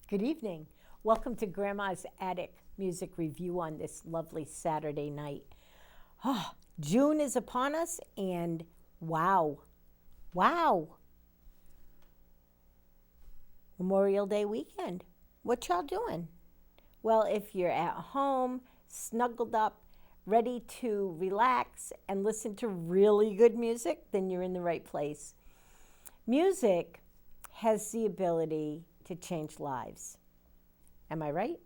Good evening. Welcome to Grandma's Attic Music Review on this lovely Saturday night. Oh, June is upon us and wow. Memorial Day weekend. What y'all doing? Well, if you're at home, snuggled up, ready to relax and listen to really good music, then you're in the right place. Music has the ability to change lives. Am I right?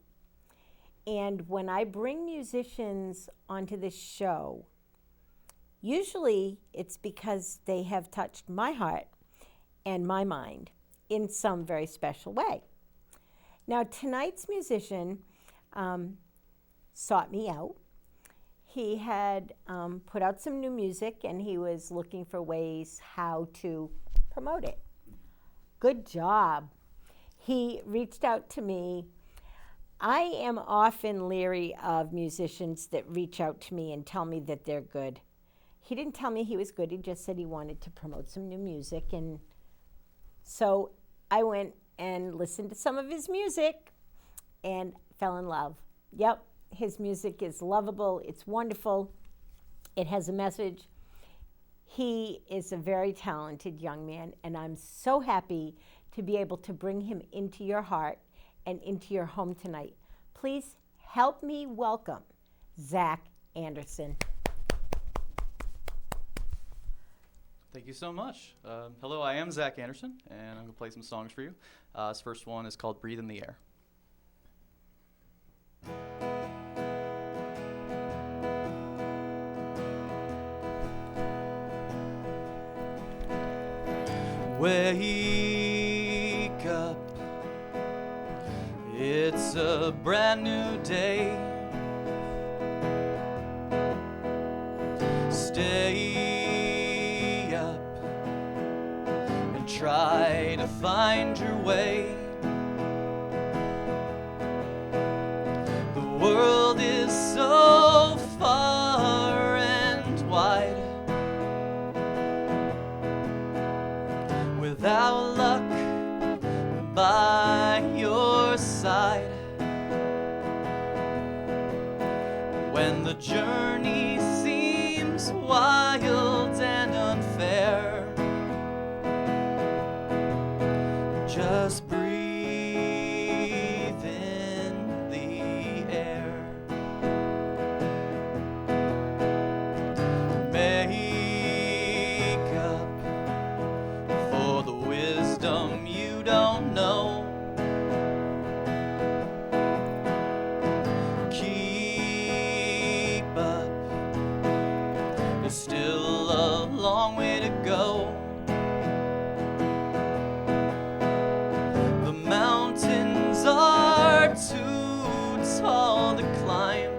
And when I bring musicians onto this show, usually it's because they have touched my heart and my mind in some very special way. Now, tonight's musician sought me out. He had put out some new music and he was looking for ways how to promote it. Good job. He reached out to me. I am often leery of musicians that reach out to me and tell me that they're good. He didn't tell me he was good. He just said he wanted to promote some new music. And so I went and listened to some of his music and fell in love. Yep, his music is lovable. It's wonderful. It has a message. He is a very talented young man, and I'm so happy to be able to bring him into your heart and into your home tonight. Please help me welcome Zach Andersen. Thank you so much. Hello, I am Zach Andersen, and I'm going to play some songs for you. This first one is called Breathe in the Air. Wake up, it's a brand new day. Stay up and try to find your way. The world is so far and wide. Without luck by your side, when the journey seems wild and unfair, just breathe in the air. Make up for the wisdom you don't know. Keep up, there's still a long way to go. The mountains are too tall to climb,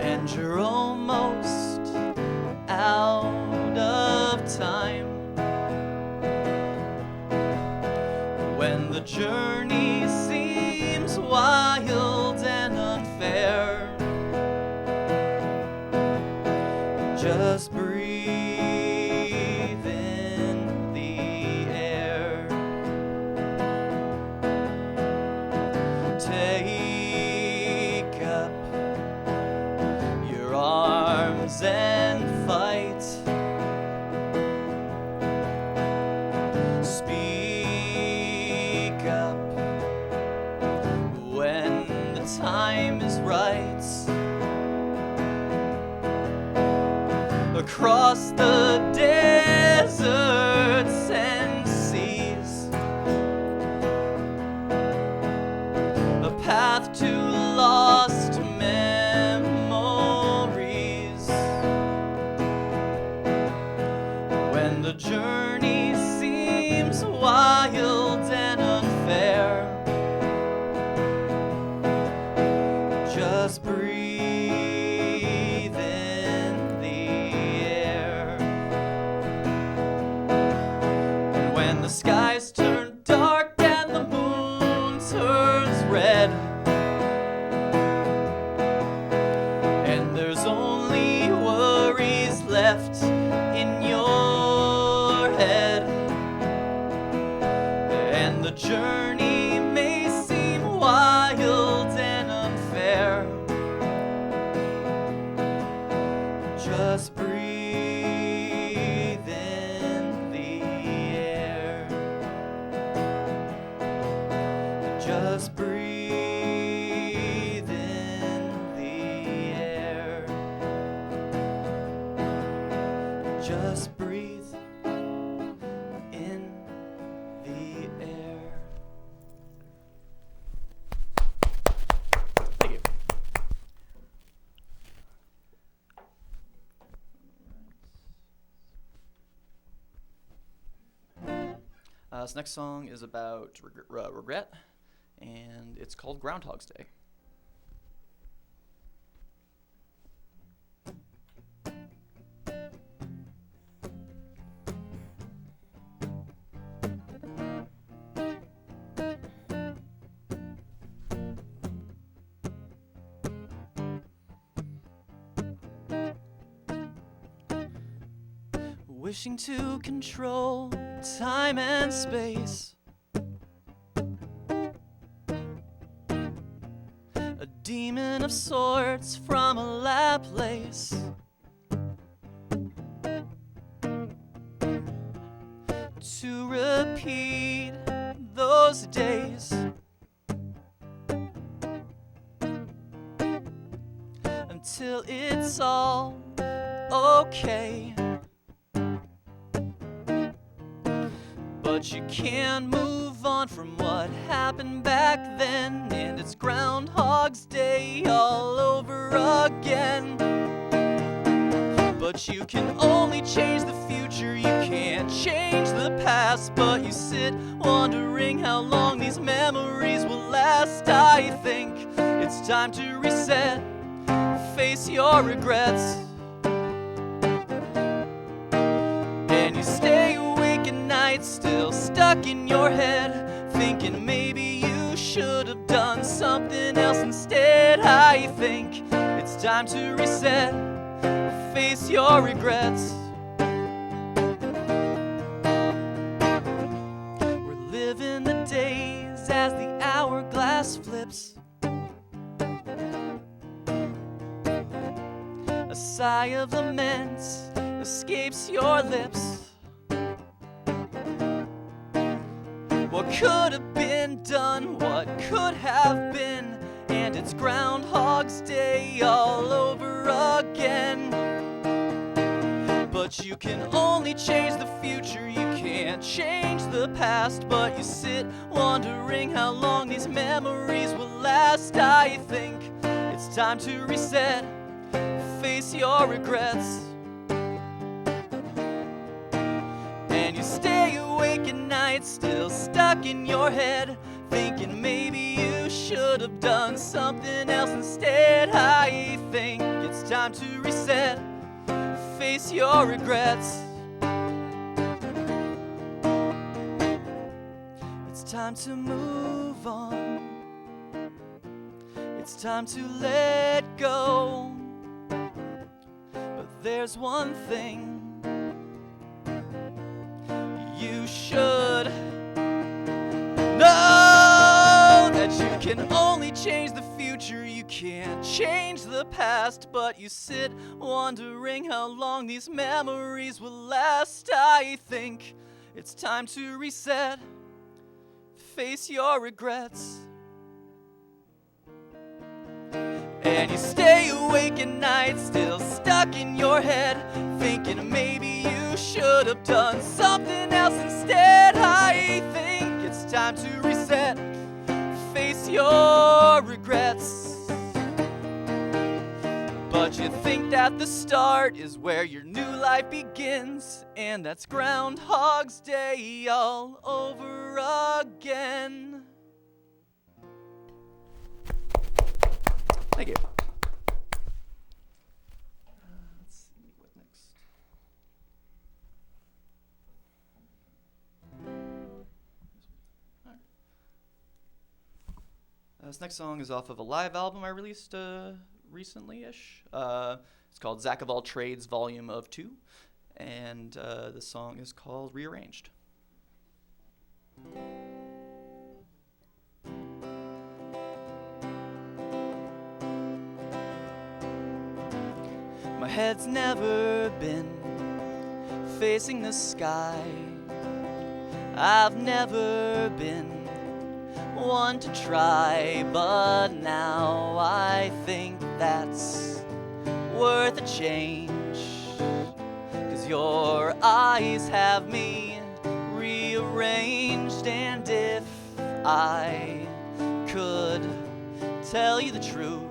and you're almost out of time. When the journey seems wild and unfair, just breathe in the air. Take up your arms and fight. Speak up across the deserts and seas, a path to lost memories. When the journey seems wild and unfair, just breathe in the air. And when the skies turn dark and the moon turns red, and there's only worries left in your head, and the journey may seem wild and unfair, just breathe in the air. Just breathe in the air. Just breathe in the air. Thank you. This next song is about regret, and it's called Groundhog's Day. Wishing to control time and space, a demon of sorts from a Laplace, to repeat those days until it's all okay. But you can't move on from what happened back then, and it's Groundhog's Day all over again. But you can only change the future, you can't change the past. But you sit wondering how long these memories will last. I think it's time to reset, face your regrets, and you stay awake at night, still stuck in your head, thinking maybe you should have done something else instead. I think it's time to reset, face your regrets. We're living the days as the hourglass flips, a sigh of lament escapes your lips. What could have been done, what could have been, and it's Groundhog's Day all over again. But you can only change the future, you can't change the past. But you sit wondering how long these memories will last. I think it's time to reset, face your regrets, and you stay awake at night, still stuck in your head, thinking maybe you should have done something else instead. I think it's time to reset, face your regrets. It's time to move on, it's time to let go. But there's one thing you should know, that you can only change the future, you can't change the past. But you sit wondering how long these memories will last. I think it's time to reset, face your regrets, and you stay awake at night, still stuck in your head, thinking maybe you should have done something else instead. I think it's time to reset, face your regrets. But you think that the start is where your new life begins, and that's Groundhog's Day all over again. Thank you. Let's see what next. All right. This next song is off of a live album I released recently-ish. It's called Zack of All Trades Volume of 2, and the song is called Rearranged. My head's never been facing the sky. I've never been one to try, but now I think that's worth a change. 'Cause your eyes have me rearranged, and if I could tell you the truth,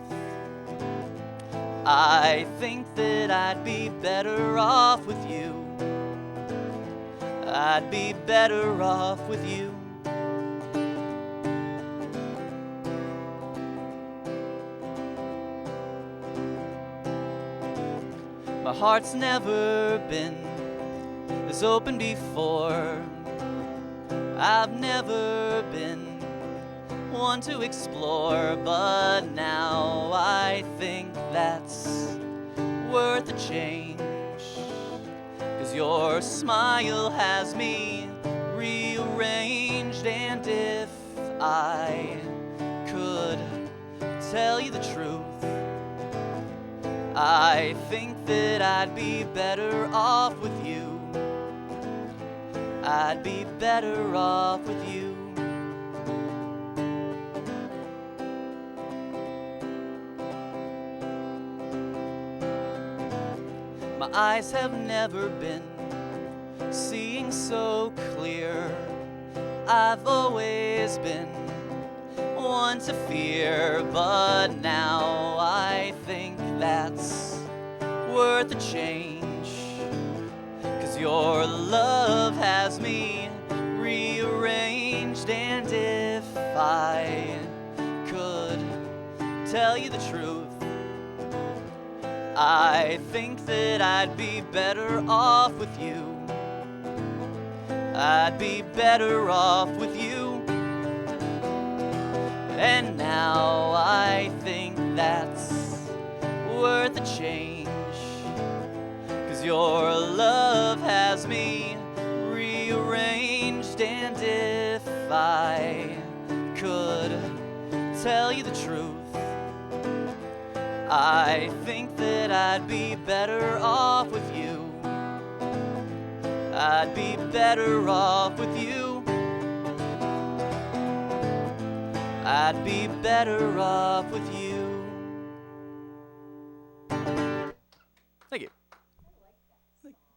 I think that I'd be better off with you. I'd be better off with you. My heart's never been this open before. I've never been one to explore, but now I think that's worth a change. 'Cause your smile has me rearranged, and if I could tell you the truth, I think that I'd be better off with you. I'd be better off with you. My eyes have never been seeing so clear. I've always been one to fear, but now I think that's worth a change. 'Cause your love has me rearranged, and if I could tell you the truth, I think that I'd be better off with you. I'd be better off with you. And now I think that's worth a change. 'Cause your love has me rearranged, and if I could tell you the truth, I think that I'd be better off with you. I'd be better off with you. I'd be better off with you. Thank you.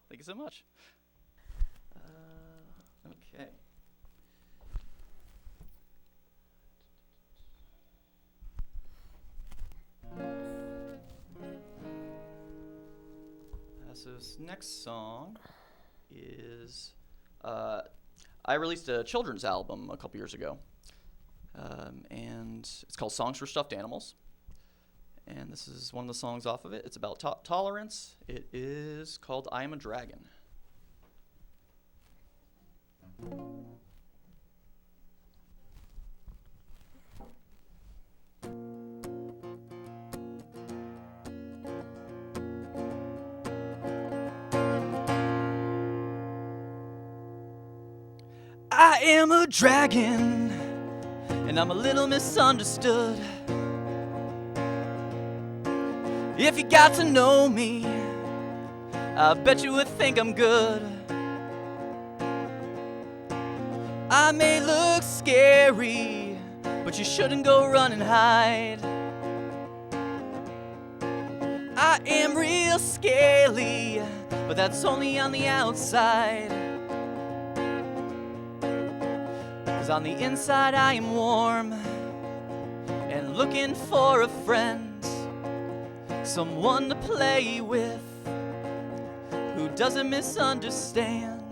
Thank you so much. Okay. So this next song is, I released a children's album a couple years ago, and it's called Songs for Stuffed Animals, and this is one of the songs off of it. It's about tolerance. It is called I Am a Dragon. I am a dragon, and I'm a little misunderstood. If you got to know me, I bet you would think I'm good. I may look scary, but you shouldn't go run and hide. I am real feel scaly, but that's only on the outside. 'Cause on the inside I am warm and looking for a friend, someone to play with who doesn't misunderstand.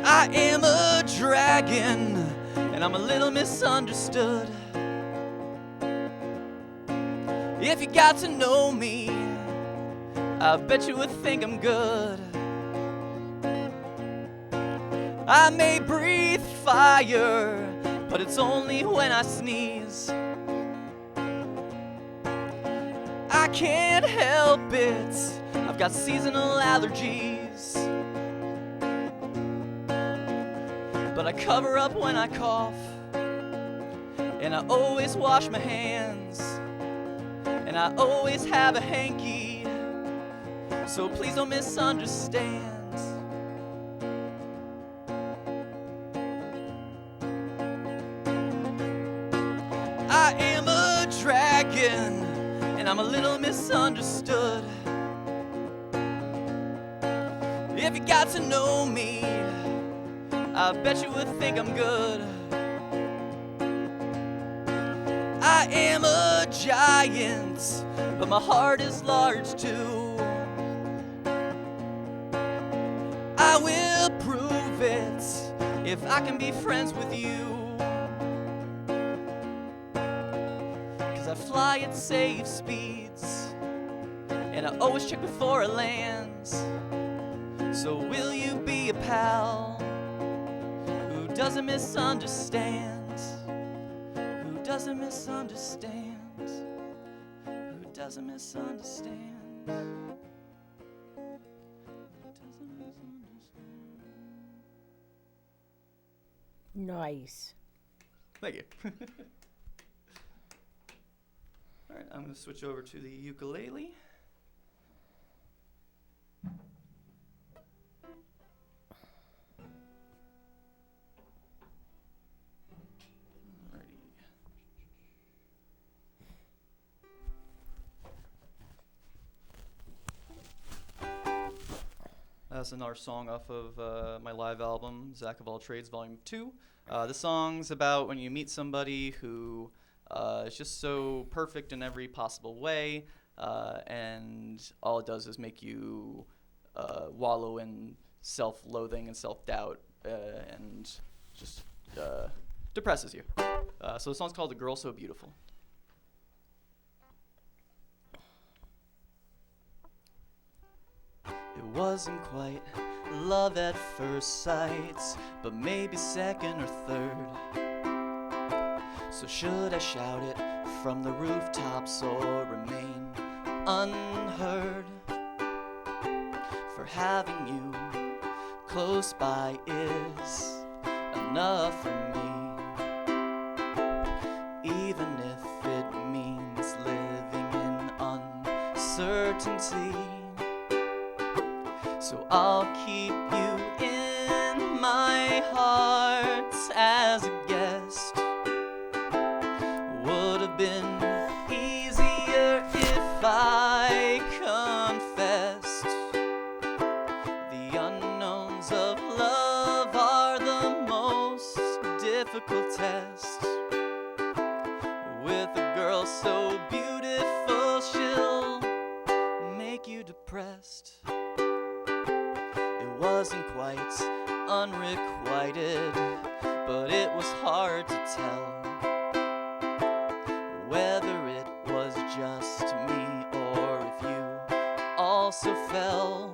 I am a dragon, and I'm a little misunderstood. If you got to know me, I bet you would think I'm good. I may breathe fire, but it's only when I sneeze. I can't help it, I've got seasonal allergies. But I cover up when I cough, and I always wash my hands, and I always have a hanky, so please don't misunderstand. I am a dragon, and I'm a little misunderstood. If you got to know me, I bet you would think I'm good. I am a giant, but my heart is large too. I will prove it if I can be friends with you. 'Cause I fly at safe speeds, and I always check before it lands. So will you be a pal who doesn't misunderstand? Who doesn't misunderstand? Who doesn't misunderstand? Who doesn't misunderstand? Nice. Thank you. All right, I'm going to switch over to the ukulele. That's another song off of my live album, Zach of All Trades, Volume 2. This song's about when you meet somebody who is just so perfect in every possible way, and all it does is make you wallow in self-loathing and self-doubt, and just depresses you. So the song's called "A Girl So Beautiful." It wasn't quite love at first sight, but maybe second or third. So should I shout it from the rooftops or remain unheard? For having you close by is enough for me, even if it means living in uncertainty. So I'll keep you in my heart as a guest. Would have been easier if I confessed. The unknowns of love are the most difficult test. With a girl so beautiful, she'll make you depressed. It wasn't quite unrequited, but it was hard to tell whether it was just me or if you also fell.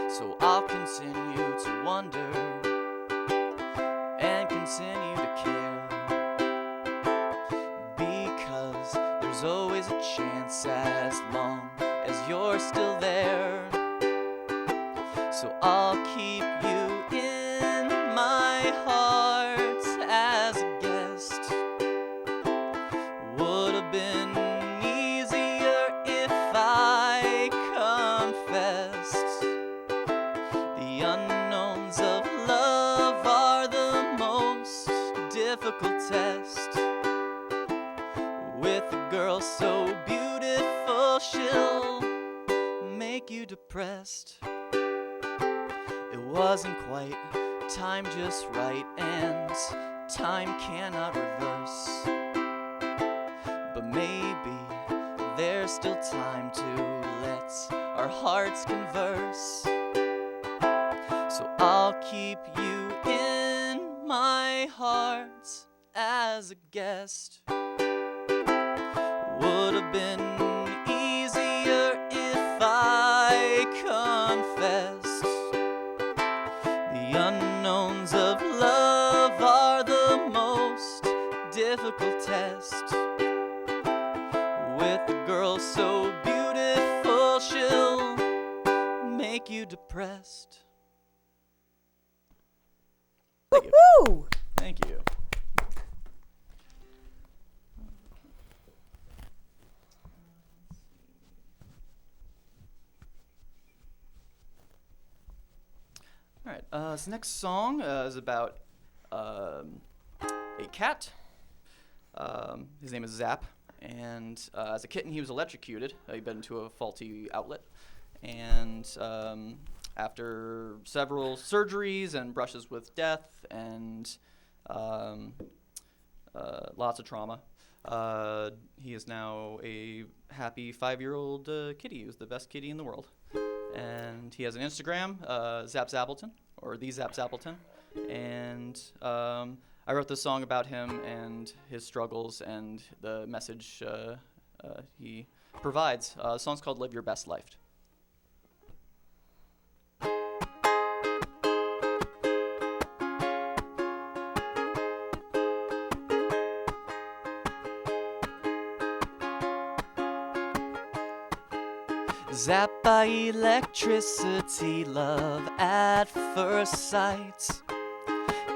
So I'll continue to wonder and continue to care, because there's always a chance as long as you're still there. So I'll keep you in my heart as a guest. Would have been easier if I confessed. The unknowns of love are the most difficult difficult test. With a girl so beautiful, she'll make you depressed. It wasn't quite time just right, and time cannot reverse. But maybe there's still time to let our hearts converse. So I'll keep you in my heart as a guest. Would have been easier if I confessed. The unknowns of love are the most difficult test. With a girl so beautiful, she'll make you depressed. Thank you. Woo-hoo! Thank you. All right, this next song is about a cat. His name is Zap, and as a kitten he was electrocuted. He'd been into a faulty outlet, and after several surgeries and brushes with death and lots of trauma, he is now a happy 5-year-old kitty who's the best kitty in the world. And he has an Instagram, Zap Zappleton, or the Zap Zappleton. And I wrote this song about him and his struggles and the message he provides. The song's called Live Your Best Life. Zapped by electricity, love at first sight.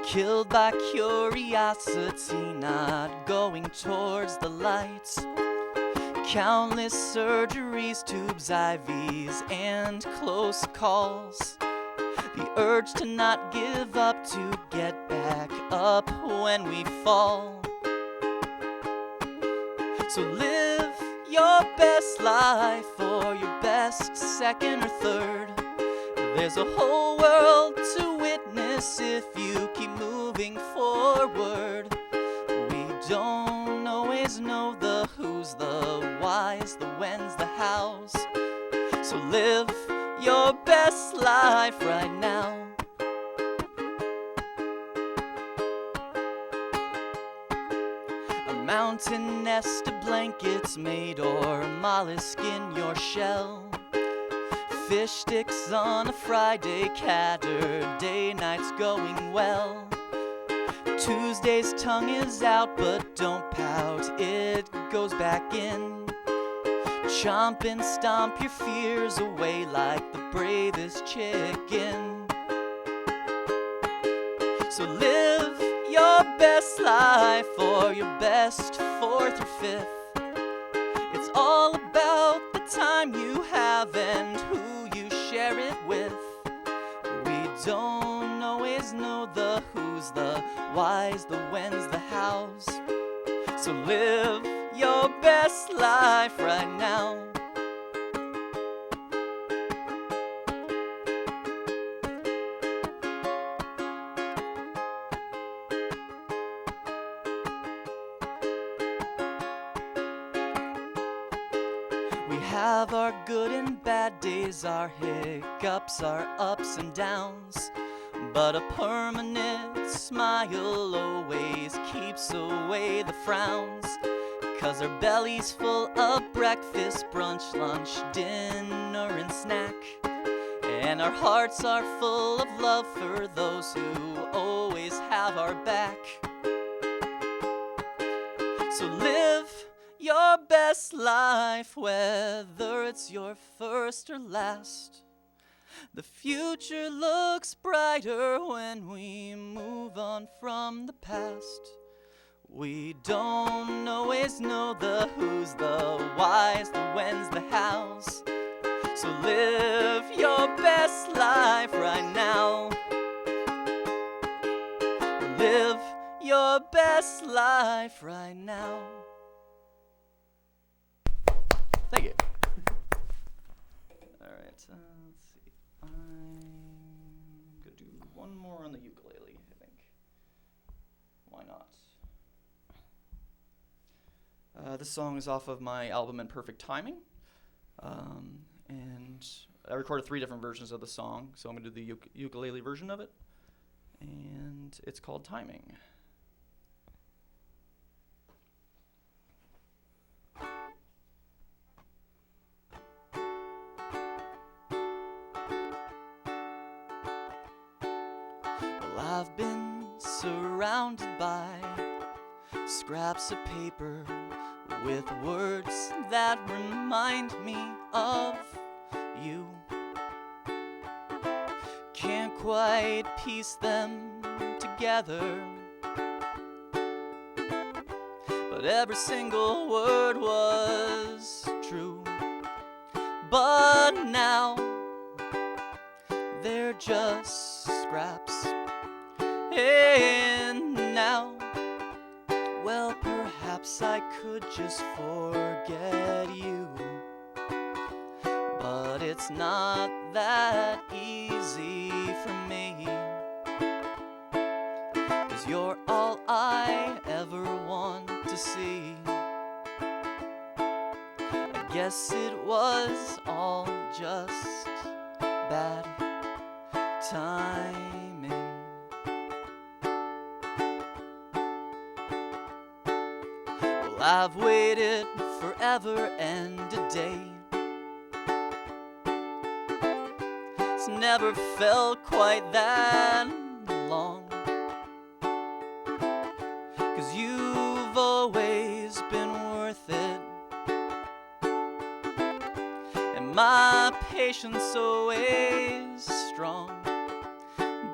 Killed by curiosity, not going towards the light. Countless surgeries, tubes, IVs, and close calls. The urge to not give up, to get back up when we fall. So live your best life, or your best second or third. There's a whole world to witness if you keep moving forward. We don't always know the who's, the why's, the when's, the how's. So live your best life right now. Mountain nest of blankets made, or mollusk in your shell. Fish sticks on a Friday, Saturday night's going well. Tuesday's tongue is out, but don't pout, it goes back in. Chomp and stomp your fears away like the bravest chicken. So live your best life, or your best 4th or 5th. It's all about the time you have and who you share it with. We don't always know the who's, the why's, the when's, the how's. So live your best life right now. We have our good and bad days, our hiccups, our ups and downs. But a permanent smile always keeps away the frowns. 'Cause our belly's full of breakfast, brunch, lunch, dinner, and snack. And our hearts are full of love for those who always have our back. So live your best life, whether it's your first or last. The future looks brighter when we move on from the past. We don't always know the who's, the why's, the when's, the how's. So live your best life right now. Live your best best life right now. Thank you. All right, let's see. I'm gonna do one more on the ukulele, I think. Why not? This song is off of my album In Perfect Timing. And I recorded 3 different versions of the song, so I'm going to do the ukulele version of it. And it's called Timing. Well, I've been surrounded by scraps of paper with words that remind me of you. Can't quite piece them together, but every single word was true. But now they're just scraps, and now, well, perhaps I could just forget you. But it's not that easy for me, 'cause you're all I ever want to see. I guess it was all just bad timing. Well, I've waited forever and a day. It's never felt quite that long, 'cause you've always been worth it, and my patience always strong.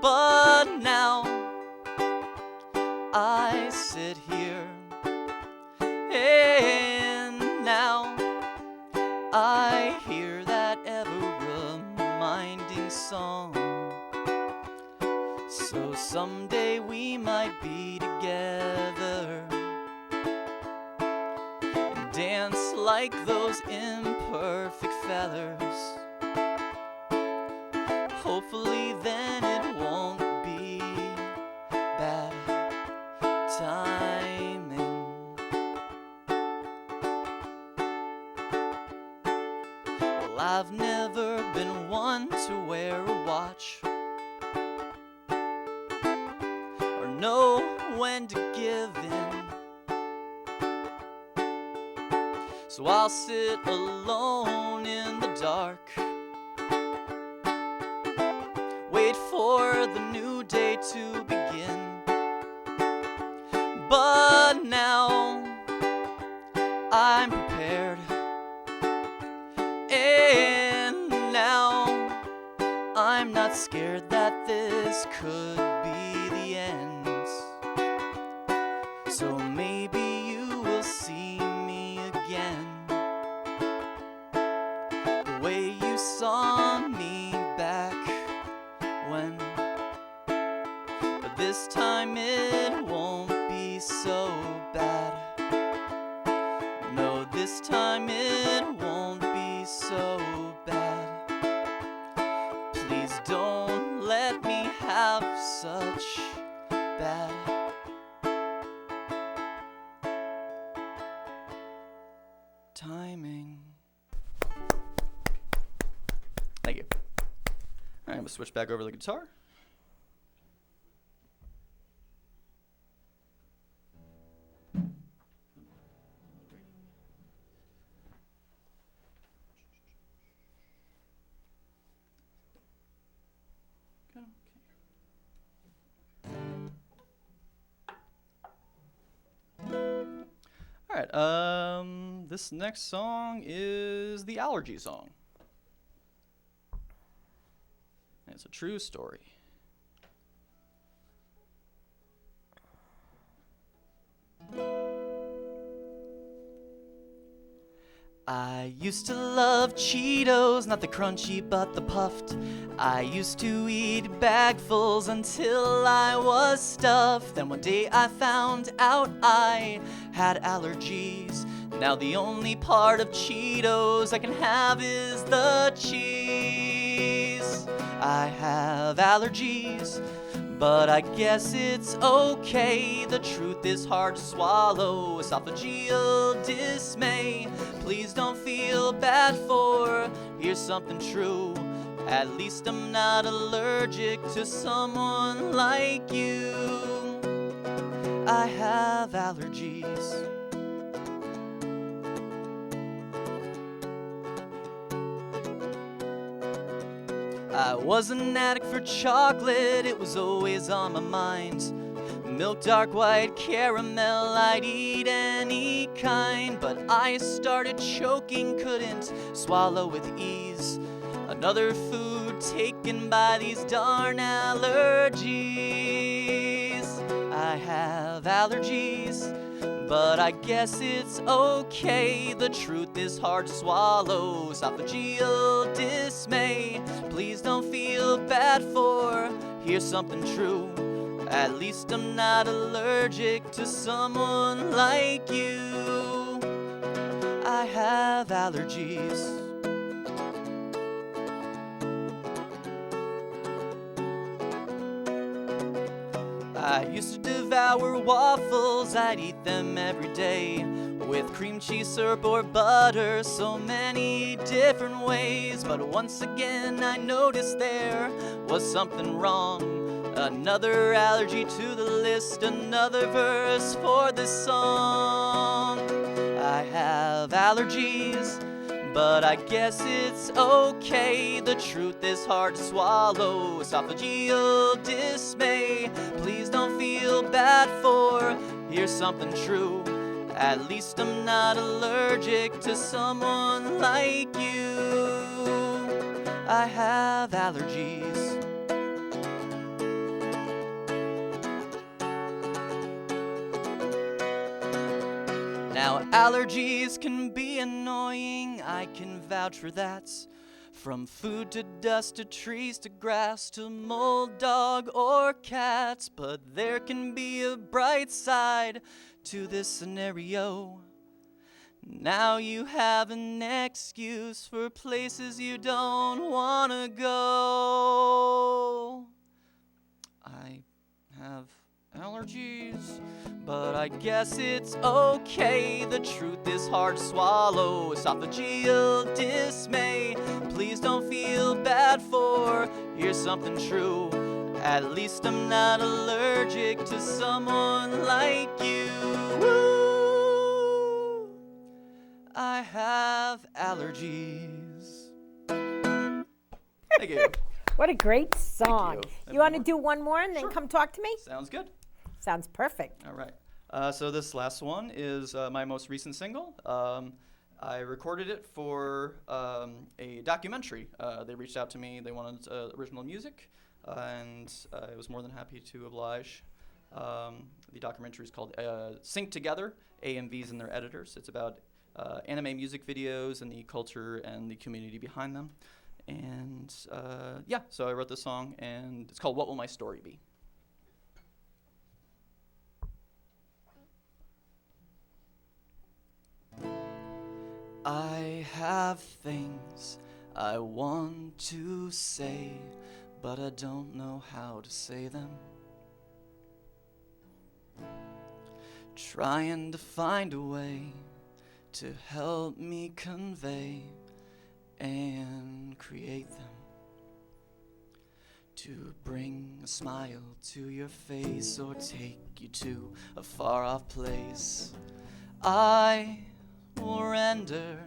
But now I sit here, and now I hear that ever-reminding song. So someday we might be together and dance like those imperfect feathers. Hopefully then it won't be bad timing. Well, I've never been one to wear a watch or know when to give in, so I'll sit alone in the dark, wait for the new day to begin. But now I'm prepared, and now I'm not scared that this could be the end. So maybe you will see me again, the way you saw me back when. But this time it won't be so bad. No, this time it won't be so bad. Please don't let me have such bad timing. Thank you. All right, I'm gonna switch back over to the guitar. All right, this next song is the Allergy song. It's a true story. I used to love Cheetos, not the crunchy but the puffed. I used to eat bagfuls until I was stuffed. Then one day I found out I had allergies. Now the only part of Cheetos I can have is the cheese. I have allergies, but I guess it's okay. The truth is hard to swallow. Esophageal dismay. Please don't feel bad, for here's something true. At least I'm not allergic to someone like you. I have allergies. I was an addict for chocolate, it was always on my mind. Milk, dark, white, caramel, I'd eat any kind. But I started choking, couldn't swallow with ease. Another food taken by these darn allergies. I have allergies, but I guess it's okay. The truth is hard to swallow. Esophageal dismay. Please don't feel bad, for here's something true. At least I'm not allergic to someone like you. I have allergies. I used to devour waffles, I'd eat them every day, with cream cheese, syrup, or butter, so many different ways. But once again I noticed there was something wrong. Another allergy to the list, another verse for this song. I have allergies, but I guess it's okay. The truth is hard to swallow. Esophageal dismay. Please don't feel bad, for here's something true. At least I'm not allergic to someone like you. I have allergies. Now allergies can be annoying, I can vouch for that. From food to dust to trees to grass to mold, dog or cats. But there can be a bright side to this scenario. Now you have an excuse for places you don't want to go. I have allergies, but I guess it's okay. The truth is hard to swallow. Esophageal dismay. Please don't feel bad, for here's something true. At least I'm not allergic to someone like you. Woo! I have allergies. Thank you. What a great song. Thank You want to do one more and then Sure. come talk to me? Sounds good. Sounds perfect. All right. So this last one is my most recent single. I recorded it for a documentary. They reached out to me. They wanted original music, and I was more than happy to oblige. The documentary is called Sync Together, AMVs and Their Editors. It's about anime music videos and the culture and the community behind them. And yeah, so I wrote this song, and it's called What Will My Story Be? I have things I want to say, but I don't know how to say them. Trying to find a way to help me convey and create them, to bring a smile to your face or take you to a far-off place. I will render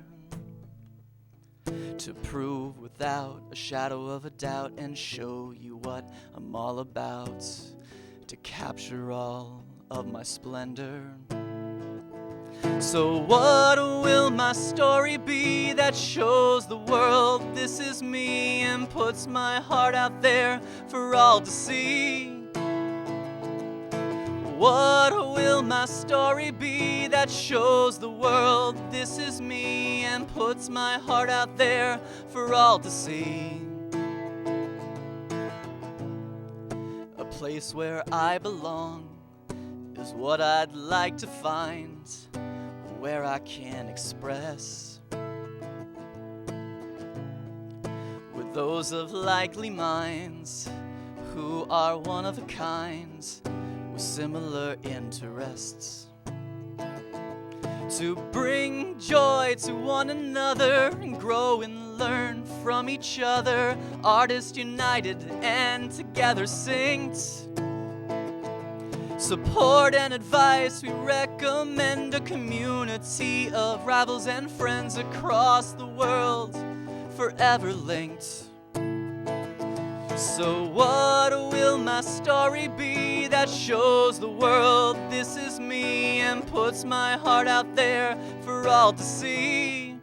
to prove without a shadow of a doubt and show you what I'm all about, to capture all of my splendor. So what will my story be that shows the world this is me and puts my heart out there for all to see? What will my story be that that shows the world this is me and puts my heart out there for all to see. A place where I belong is what I'd like to find, where I can express with those of likely minds who are one of a kind with similar interests. To bring joy to one another and grow and learn from each other, artists united and together synced. Support and advice, we recommend a community of rivals and friends across the world, forever linked. So what will my story be that shows the world this is me and puts my heart out there for all to see?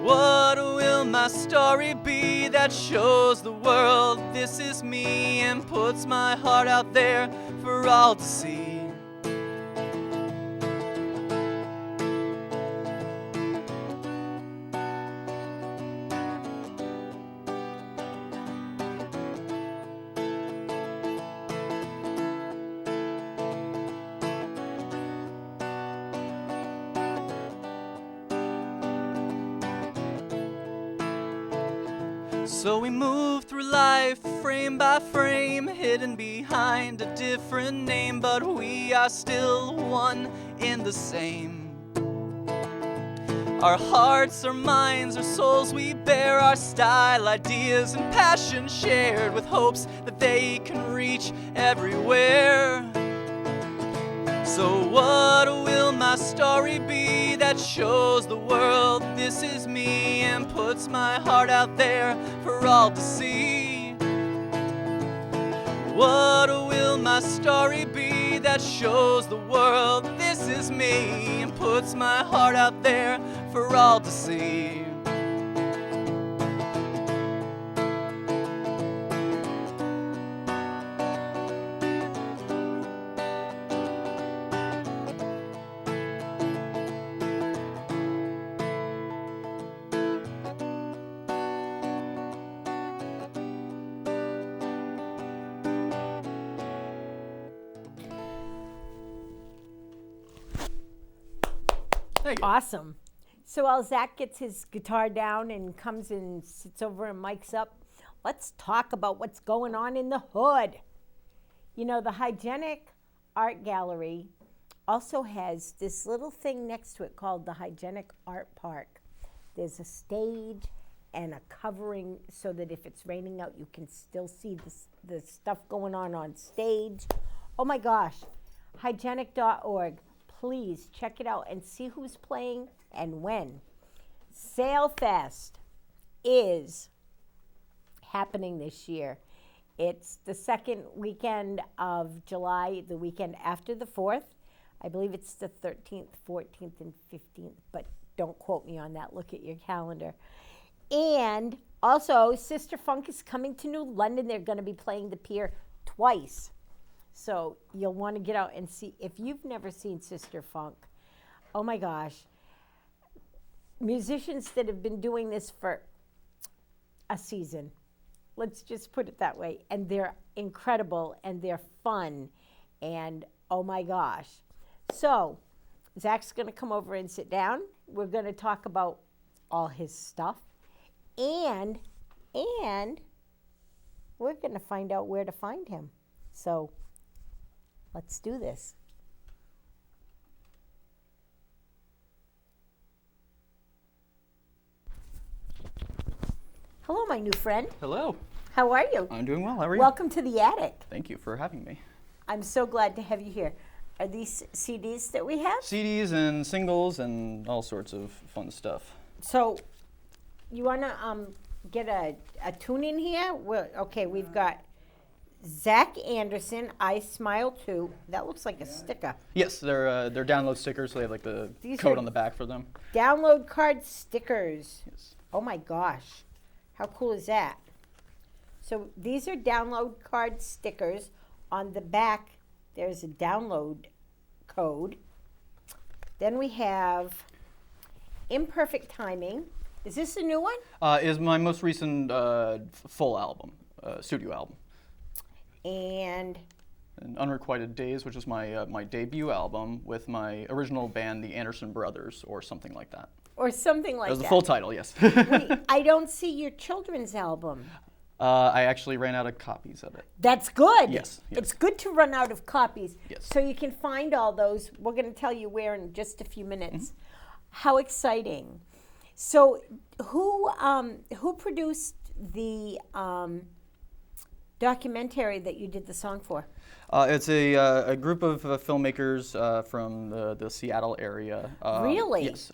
What will my story be that shows the world this is me and puts my heart out there for all to see? So we move through life frame by frame, hidden behind a different name, but we are still one in the same. Our hearts, our minds, our souls we bear, our style, ideas, and passion shared with hopes that they can reach everywhere. So what will my story be that shows the world this is me and puts my heart out there for all to see? What will my story be that shows the world this is me and puts my heart out there for all to see? Awesome. So while Zach gets his guitar down and comes and sits over and mics up, let's talk about what's going on in the hood. You know, the Hygienic Art Gallery also has this little thing next to it called the Hygienic Art Park. There's a stage and a covering so that if it's raining out, you can still see the stuff going on stage. Oh my gosh, hygienic.org. Please check it out and see who's playing and when. Sailfest is happening this year. It's the second weekend of July, the weekend after the 4th. I believe it's the 13th, 14th, and 15th, but don't quote me on that. Look at your calendar. And also, Sister Funk is coming to New London. They're going to be playing the Pier twice. So you'll want to get out and see. If you've never seen Sister Funk, oh my gosh. Musicians that have been doing this for a season. Let's just put it that way. And they're incredible and they're fun. And oh my gosh. So Zach's going to come over and sit down. We're going to talk about all his stuff. And we're going to find out where to find him. So let's do this. Hello, my new friend. Hello. How are you? I'm doing well. How are you? Welcome to the attic. Thank you for having me. I'm so glad to have you here. Are these CDs that we have? CDs and singles and all sorts of fun stuff. So you want to get a tune in here? Okay, we've got Zach Andersen, I Smile Too. That looks like a sticker. Yes, they're download stickers, so they have like the code on the back for them. Download card stickers. Yes. Oh my gosh. How cool is that? So these are download card stickers. On the back, there's a download code. Then we have Imperfect Timing. Is this a new one? Is my most recent full album, studio album. And Unrequited Days, which is my debut album with my original band, the Andersen Brothers, or something like that. or something like That was that. the full title, yes. I don't see your children's album. I actually ran out of copies of it. That's good. Yes, yes. It's good to run out of copies. Yes. So you can find all those. We're going to tell you where in just a few minutes. How exciting. So who produced the documentary that you did the song for? It's a group of filmmakers from the Seattle area. Really? Yes.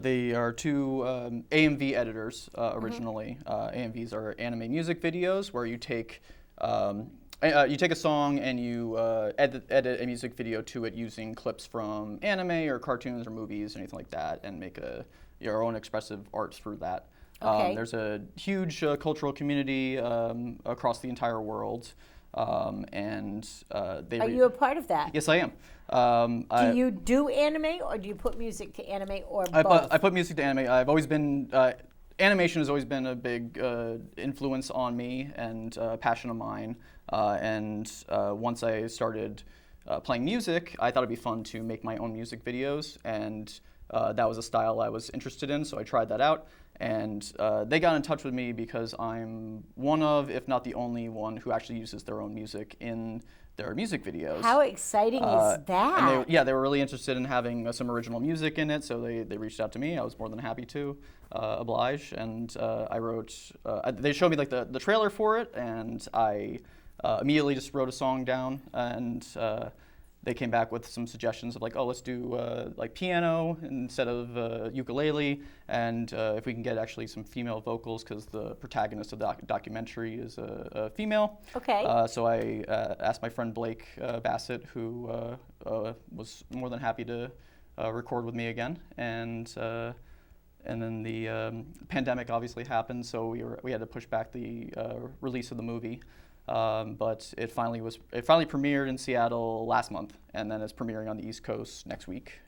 They are two AMV editors originally. AMVs are anime music videos where you take a song and you edit a music video to it using clips from anime or cartoons or movies, anything like that, and make your own expressive art through that. Okay. There's a huge cultural community across the entire world, and Are you a part of that? Yes, I am. Do you do anime, or do you put music to anime, or both? I put music to anime. I've always been animation has always been a big influence on me and passion of mine. Once I started playing music, I thought it'd be fun to make my own music videos, and that was a style I was interested in. So I tried that out, and they got in touch with me because I'm one of, if not the only one, who actually uses their own music in their music videos. How exciting is that? And they were really interested in having some original music in it, so they reached out to me. I was more than happy to oblige, and I wrote. They showed me like the trailer for it, and I immediately just wrote a song down, and they came back with some suggestions of like, oh, let's do like piano instead of ukulele, and if we can get actually some female vocals, because the protagonist of the documentary is a female. Okay. So I asked my friend Blake Bassett, who was more than happy to record with me again, and then the pandemic obviously happened, so we had to push back the release of the movie. But it finally premiered in Seattle last month, and then it's premiering on the East Coast next week.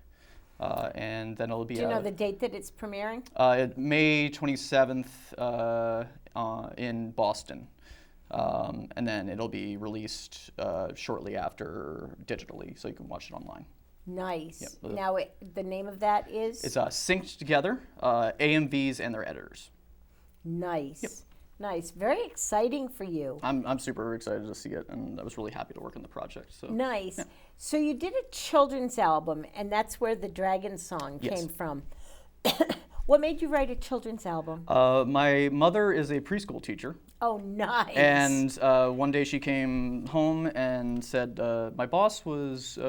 And then it'll be. Do you know the date that it's premiering? May 27th in Boston, and then it'll be released shortly after digitally, so you can watch it online. Nice. Yep. Now, the name of that is? It's Synced Together, AMVs and their editors. Nice. Yep. Nice. Very exciting for you. I'm super excited to see it, and I was really happy to work on the project. So. Nice. Yeah. So you did a children's album, and that's where the Dragon song Yes. came from. What made you write a children's album? My mother is a preschool teacher. Oh, nice. And one day she came home and said, my boss was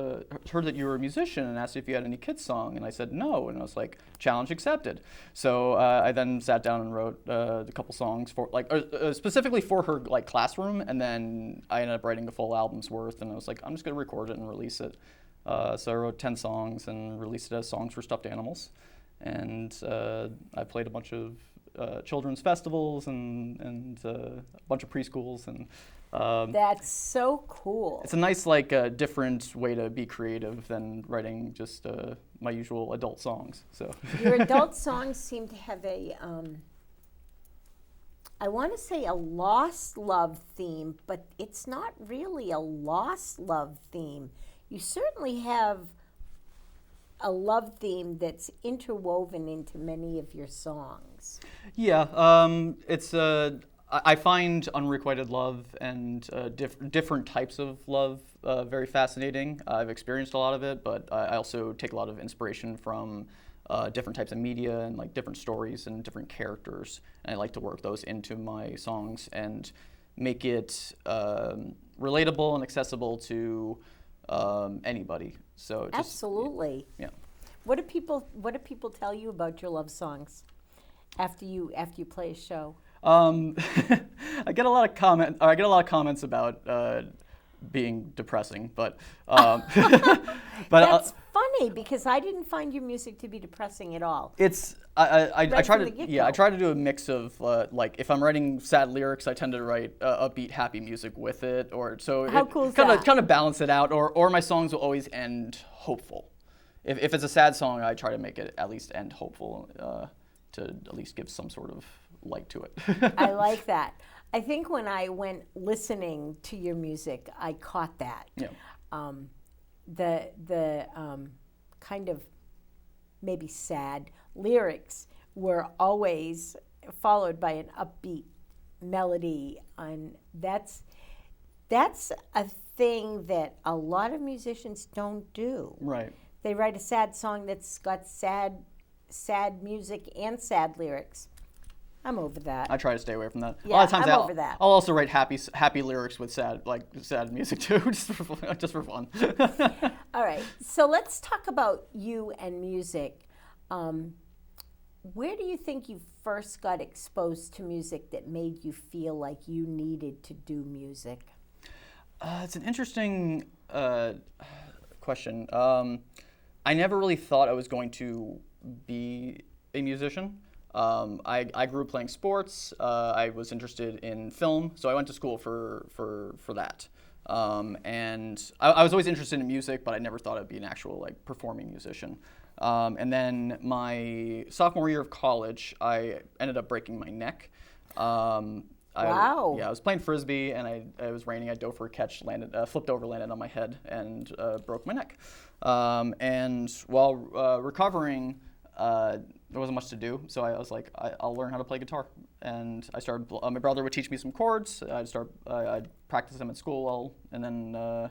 heard that you were a musician and asked if you had any kids song. And I said no, and I was like, challenge accepted. So I then sat down and wrote a couple songs for specifically for her like classroom, and then I ended up writing a full album's worth, and I was like, I'm just gonna record it and release it. So I wrote 10 songs and released it as songs for stuffed animals. And I played a bunch of children's festivals and a bunch of preschools, and That's so cool. it's a nice different way to be creative than writing just my usual adult songs. So Your adult songs seem to have a, I want to say a lost love theme, but it's not really a lost love theme. You certainly have a love theme that's interwoven into many of your songs. yeah, it's I find unrequited love and different types of love very fascinating. I've experienced a lot of it, but I also take a lot of inspiration from different types of media and like different stories and different characters, and I like to work those into my songs and make it relatable and accessible to anybody. So just, Absolutely. yeah. What do people tell you about your love songs after you play a show? I get a lot of comments about being depressing, but but That's funny funny because I didn't find your music to be depressing at all. It's I Right try from to the yeah I get-go. try to do a mix of like if I'm writing sad lyrics, I tend to write upbeat, happy music with it, or so How it cool is kind of that? kind of balance it out, or my songs will always end hopeful. If it's a sad song, I try to make it at least end hopeful to at least give some sort of light to it. I like that. I think when I went listening to your music, I caught that. Yeah. The kind of maybe sad lyrics were always followed by an upbeat melody, and that's a thing that a lot of musicians don't do. Right. They write a sad song that's got sad music and sad lyrics. I'm over that. I try to stay away from that. Yeah, A lot of times I'm over that. I'll also write happy lyrics with sad music too, just for fun. All right, so let's talk about you and music. Where do you think you first got exposed to music that made you feel like you needed to do music? It's an interesting question. I never really thought I was going to be a musician. I grew up playing sports. I was interested in film, so I went to school for that. And I was always interested in music, but I never thought I'd be an actual like performing musician. And then my sophomore year of college, I ended up breaking my neck. Wow. I was playing frisbee, and it was raining. I dove for a catch, flipped over, landed on my head, and broke my neck. And while recovering, there wasn't much to do, so I was like, I'll learn how to play guitar. And I started. My brother would teach me some chords. I'd practice them at school, and then a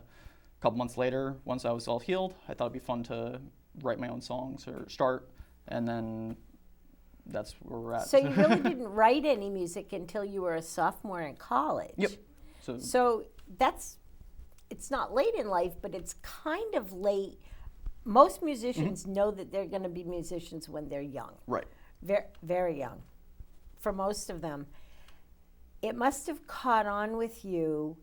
couple months later, once I was all healed, I thought it'd be fun to write my own songs or start, and then that's where we're at. So you really didn't write any music until you were a sophomore in college. Yep. So it's not late in life, but it's kind of late. Most musicians know that they're going to be musicians when they're young. Right. Very, very young. For most of them. It must have caught on with you.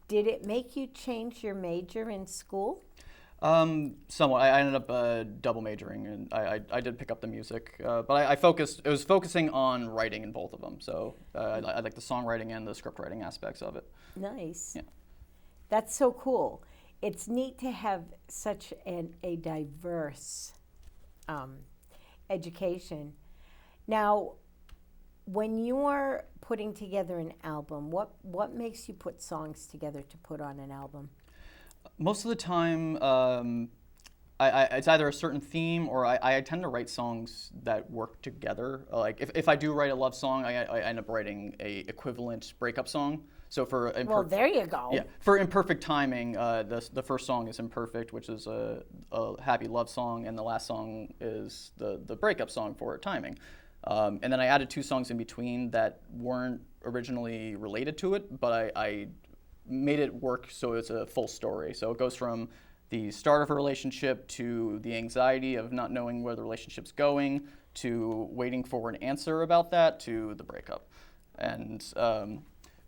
Did it make you change your major in school? Somewhat. I ended up double majoring, and I did pick up the music, but I focused. It was focusing on writing in both of them. So I like the songwriting and the script writing aspects of it. Nice. Yeah. That's so cool. It's neat to have such a diverse education. Now, when you're putting together an album, what makes you put songs together to put on an album? Most of the time, it's either a certain theme, or I tend to write songs that work together. Like if I do write a love song, I end up writing a equivalent breakup song. So Well, there you go. Yeah, for Imperfect Timing, the first song is Imperfect, which is a happy love song, and the last song is the breakup song for Timing. And then I added two songs in between that weren't originally related to it, but I made it work so it's a full story. So it goes from the start of a relationship to the anxiety of not knowing where the relationship's going, to waiting for an answer about that, to the breakup. And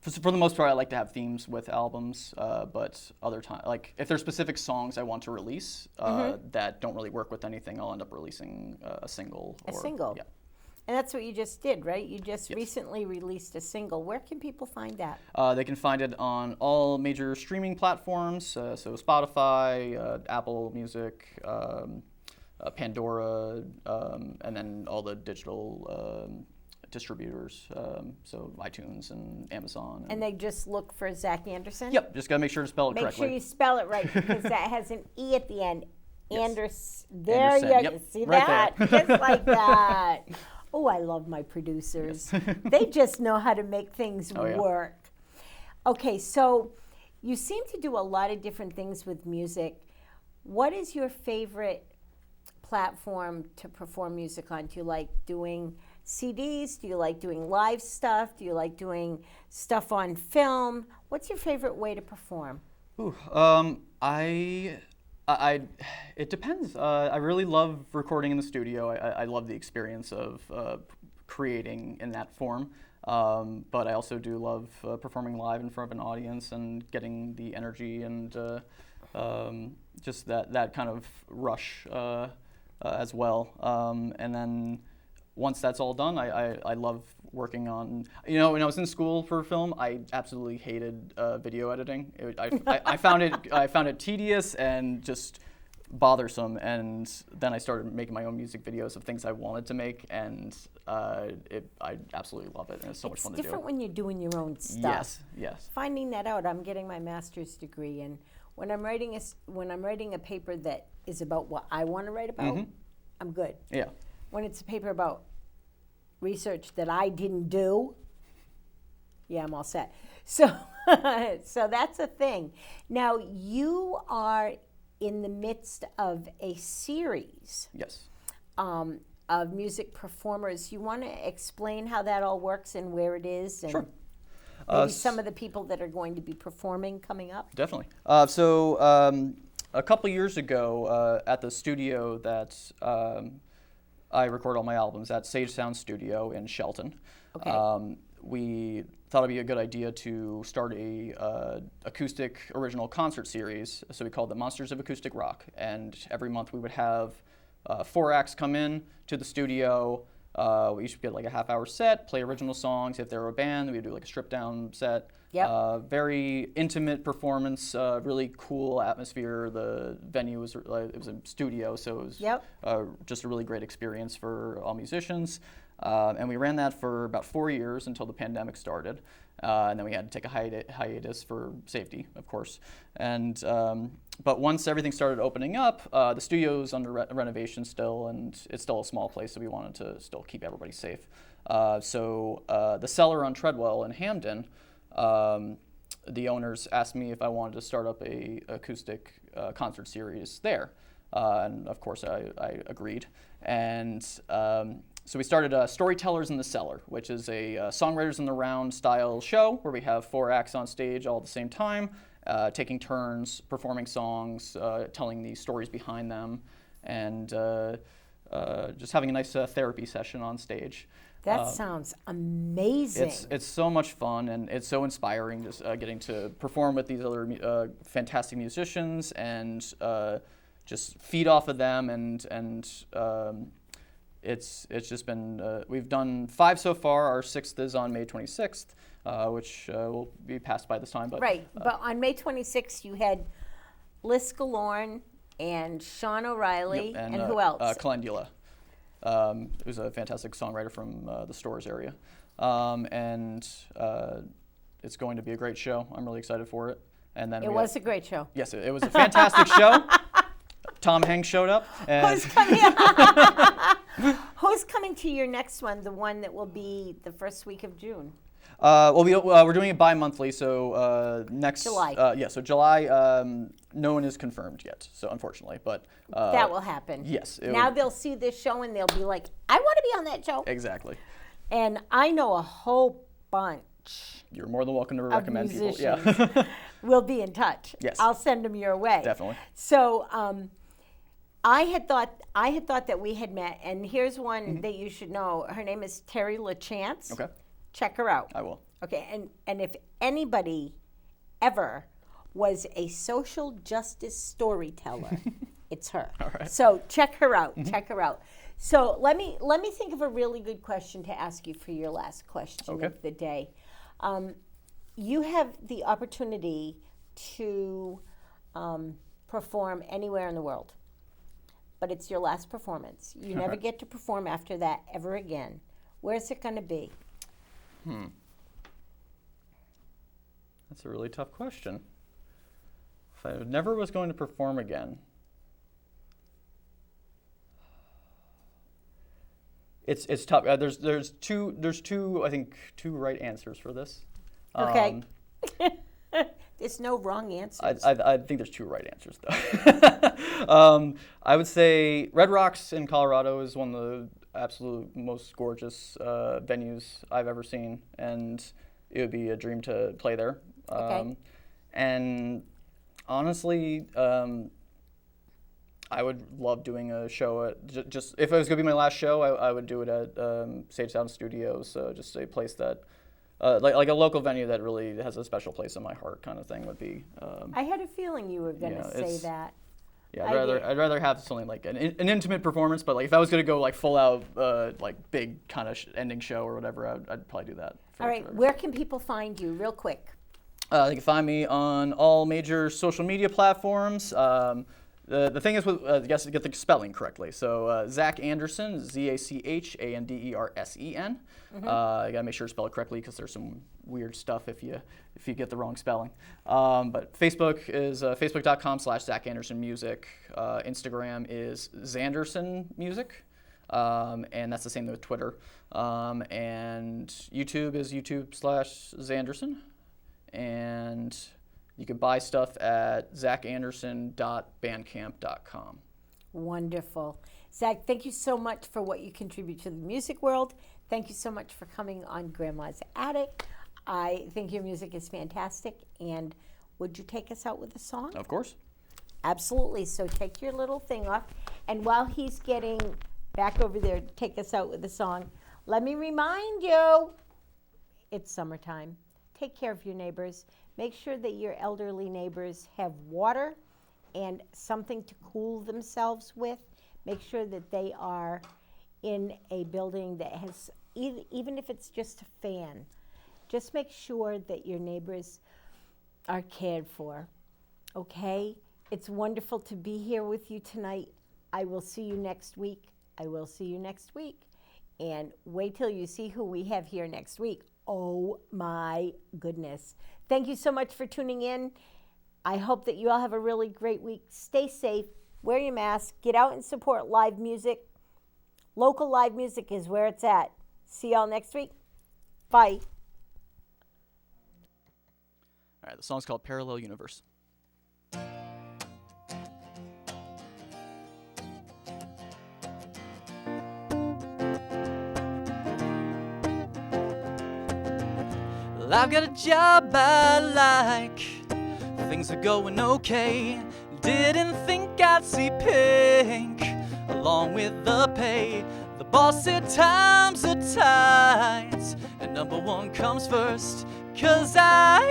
for the most part, I like to have themes with albums, but other times, like if there's specific songs I want to release that don't really work with anything, I'll end up releasing a single. A single. Yeah. And that's what you just did, right? You just recently released a single. Where can people find that? They can find it on all major streaming platforms, so Spotify, Apple Music, Pandora, and then all the digital distributors, so iTunes and Amazon. And they just look for Zach Andersen? Yep, just gotta make sure to spell it Make correctly. sure you spell it right, because that has an E at the end. Yes. There Andersen, you yep, see right that? there. Just like that. Oh, I love my producers. They just know how to make things work. Okay, so you seem to do a lot of different things with music. What is your favorite platform to perform music on? Do you like doing CDs? Do you like doing live stuff? Do you like doing stuff on film? What's your favorite way to perform? Ooh, it depends. I really love recording in the studio. I love the experience of creating in that form. But I also do love performing live in front of an audience and getting the energy and just that kind of rush as well. And then once that's all done, I love working on, when I was in school for film, I absolutely hated video editing. I found it tedious and just bothersome, and then I started making my own music videos of things I wanted to make, and I absolutely love it, and it's so much fun to do. It's different when you're doing your own stuff. Yes. Finding that out, I'm getting my master's degree, and when I'm writing a paper that is about what I want to write about, I'm good. Yeah. When it's a paper about research that I didn't do, yeah, I'm all set. So, so that's a thing. Now, you are in the midst of a series. Yes. Of music performers. You want to explain how that all works and where it is? And sure. Maybe some of the people that are going to be performing coming up? Definitely. So a couple years ago at the studio that I record all my albums at Sage Sound Studio in Shelton, we thought it'd be a good idea to start a acoustic original concert series. So we called it Monsters of Acoustic Rock, and every month we would have 4 acts come in to the studio. We each get like a half-hour set, play original songs. If they're a band, we would do like a stripped-down set. Yep. Very intimate performance, really cool atmosphere. The venue was it was a studio, so it was just a really great experience for all musicians. And we ran that for about 4 years until the pandemic started. And then we had to take a hiatus for safety, of course. And but once everything started opening up, the studio's under renovation still, and it's still a small place, so we wanted to still keep everybody safe. So the Cellar on Treadwell in Hamden, the owners asked me if I wanted to start up a acoustic concert series there. And of course I agreed. And so we started Storytellers in the Cellar, which is a Songwriters in the Round style show where we have 4 acts on stage all at the same time, taking turns, performing songs, telling the stories behind them, and just having a nice therapy session on stage. That sounds amazing. It's so much fun, and it's so inspiring just getting to perform with these other fantastic musicians and just feed off of them, and it's just been, we've done 5 so far. Our 6th is on May 26th, which will be passed by this time. But, right, but on May 26th you had Liz Galorn and Sean O'Reilly, and who else? Calendula, who's a fantastic songwriter from the Stores area. And it's going to be a great show. I'm really excited for it. And then it was a great show. Yes, it was a fantastic show. Tom Hanks showed up. And Who's coming to your next one, the one that will be the first week of June? Well, we're doing it bi-monthly, so next July. So July. No one is confirmed yet, so unfortunately, but that will happen. Yes. Now they'll see this show and they'll be like, "I want to be on that show." Exactly. And I know a whole bunch. You're more than welcome to recommend people. Musicians. Yeah. We'll be in touch. Yes. I'll send them your way. Definitely. So I had thought that we had met, and here's one that you should know. Her name is Terry LaChance. Okay. Check her out. I will. Okay, and if anybody ever was a social justice storyteller, it's her. All right. So check her out. Check her out. So let me think of a really good question to ask you for your last question of the day. You have the opportunity to perform anywhere in the world, but it's your last performance. You never get to perform after that ever again. Where's it going to be? That's a really tough question. If I never was going to perform again, it's tough. There's two I think two right answers for this. Okay. There's no wrong answers. I think there's 2 right answers though. I would say Red Rocks in Colorado is one of the absolute most gorgeous venues I've ever seen, and it would be a dream to play there. Okay. And honestly, I would love doing a show at just if it was going to be my last show, I would do it at Sage Sound Studios, just a place that like a local venue that really has a special place in my heart, kind of thing would be. I had a feeling you were going to say that. Yeah, I'd rather have something like an intimate performance, but like if I was gonna go like full out like big kind of ending show or whatever, I'd probably do that. All right, where can people find you, real quick? They can find me on all major social media platforms. The thing is, with you have to get the spelling correctly. So Zach Andersen, ZACHANDERSEN. You gotta make sure to spell it correctly because there's some weird stuff if you get the wrong spelling. But Facebook is facebook.com/Zach Andersen Music. Instagram is Zanderson Music, and that's the same with Twitter. And YouTube is YouTube/Zanderson. And you can buy stuff at zachanderson.bandcamp.com. Wonderful. Zach, thank you so much for what you contribute to the music world. Thank you so much for coming on Grandma's Attic. I think your music is fantastic. And would you take us out with a song? Of course. Absolutely. So take your little thing off. And while he's getting back over there to take us out with a song, let me remind you, it's summertime. Take care of your neighbors. Make sure that your elderly neighbors have water and something to cool themselves with. Make sure that they are in a building that has, even if it's just a fan, just make sure that your neighbors are cared for. Okay? It's wonderful to be here with you tonight. I will see you next week. And wait till you see who we have here next week. Oh my goodness. Thank you so much for tuning in. I hope that you all have a really great week. Stay safe, wear your mask, get out and support live music. Local live music is where it's at. See y'all next week. Bye. All right, the song's called Parallel Universe. Well, I've got a job I like, things are going okay. Didn't think I'd see pink along with the pay. The boss said times are tight and number one comes first. 'Cause I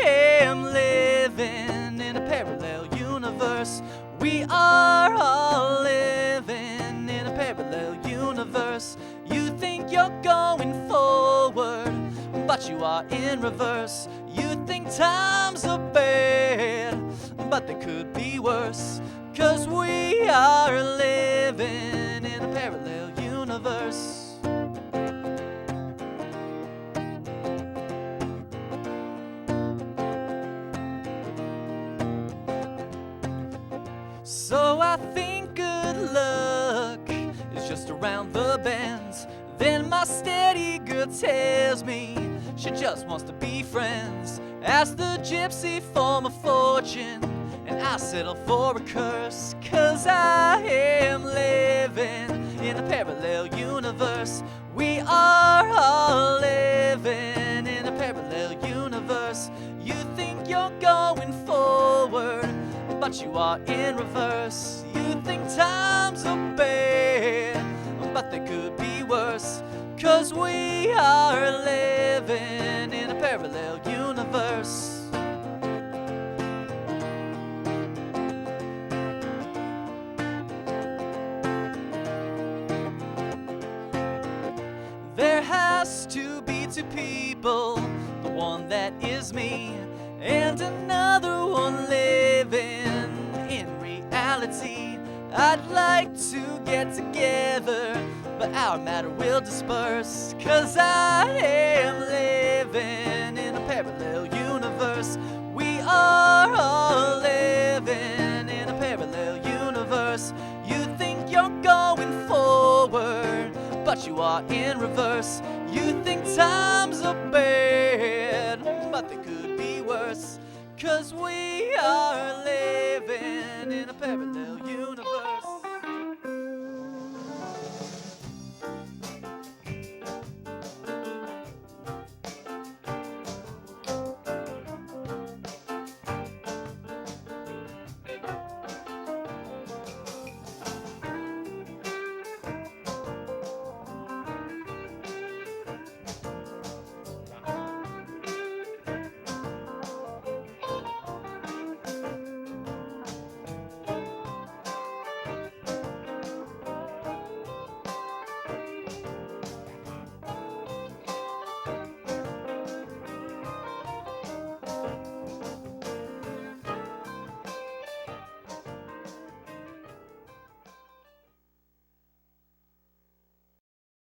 am living in a parallel universe. We are all living in a parallel universe. You think you're going forward, but you are in reverse. You think times are bad, but they could be worse. 'Cause we are living in a parallel universe. So I think good luck is just around the bend. Then my steady girl tells me she just wants to be friends. Ask the gypsy for my fortune, and I settle for a curse. 'Cause I am living in a parallel universe. We are all living in a parallel universe. You think you're going forward, but you are in reverse. You think times are bad, but they could be worse. 'Cause we are living in a parallel universe. There has to be two people, the one that is me and another one living in reality. I'd like to get together, but our matter will disperse. 'Cause I am living in a parallel universe. We are all living in a parallel universe. You think you're going forward, but you are in reverse. You think times are bad, but they could be worse. 'Cause we are living in a parallel